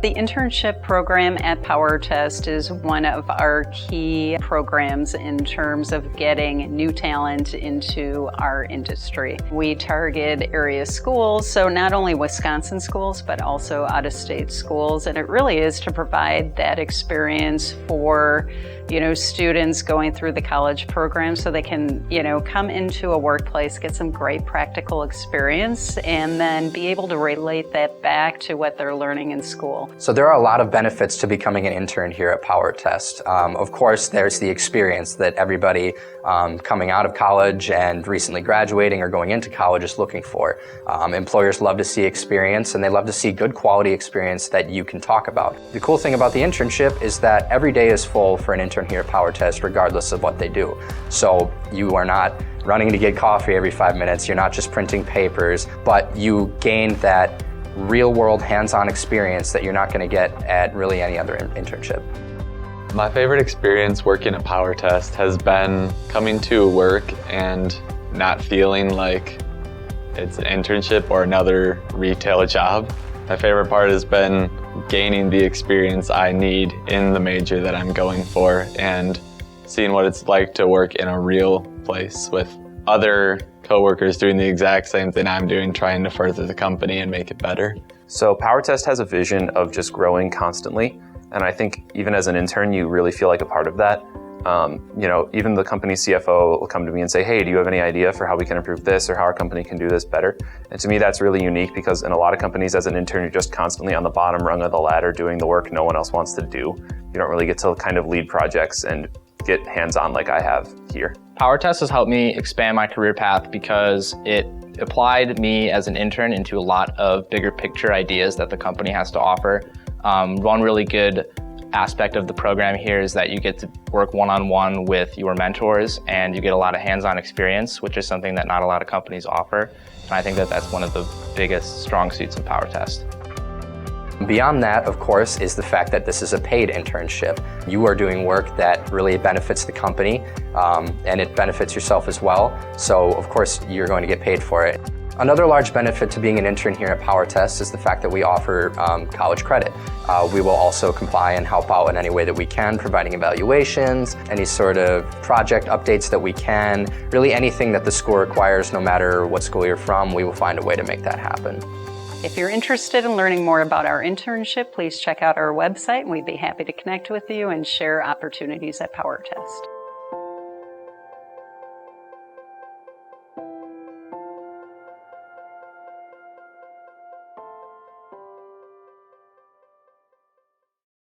The internship program at Power Test is one of our key programs in terms of getting new talent into our industry. We target area schools, so not only Wisconsin schools, but also out-of-state schools, and it really is to provide that experience for students going through the college program so they can come into a workplace, get some great practical experience, and then be able to relate that back to what they're learning in school. So there are a lot of benefits to becoming an intern here at Power Test. Of course, there's the experience that everybody coming out of college and recently graduating or going into college is looking for. Employers love to see experience, and they love to see good quality experience that you can talk about. The cool thing about the internship is that every day is full for an intern here at Power Test, regardless of what they do. So you are not running to get coffee every 5 minutes, you're not just printing papers, but you gain that real-world hands-on experience that you're not going to get at really any other internship. My favorite experience working at Power Test has been coming to work and not feeling like it's an internship or another retail job. My favorite part has been gaining the experience I need in the major that I'm going for and seeing what it's like to work in a real place with other coworkers doing the exact same thing I'm doing, trying to further the company and make it better. So Power Test has a vision of just growing constantly, and I think even as an intern, you really feel like a part of that. Even the company CFO will come to me and say, hey, do you have any idea for how we can improve this or how our company can do this better? And to me, that's really unique because in a lot of companies as an intern, you're just constantly on the bottom rung of the ladder doing the work no one else wants to do. You don't really get to kind of lead projects and get hands-on like I have here. Power Test has helped me expand my career path because it applied me as an intern into a lot of bigger picture ideas that the company has to offer. One really good aspect of the program here is that you get to work one-on-one with your mentors and you get a lot of hands-on experience, which is something that not a lot of companies offer. And I think that that's one of the biggest strong suits of Power Test. Beyond that, of course, is the fact that this is a paid internship. You are doing work that really benefits the company, and it benefits yourself as well. So, of course, you're going to get paid for it. Another large benefit to being an intern here at Power Test is the fact that we offer college credit. We will also comply and help out in any way that we can, providing evaluations, any sort of project updates that we can, really anything that the school requires, no matter what school you're from, we will find a way to make that happen. If you're interested in learning more about our internship, please check out our website, and we'd be happy to connect with you and share opportunities at Power Test.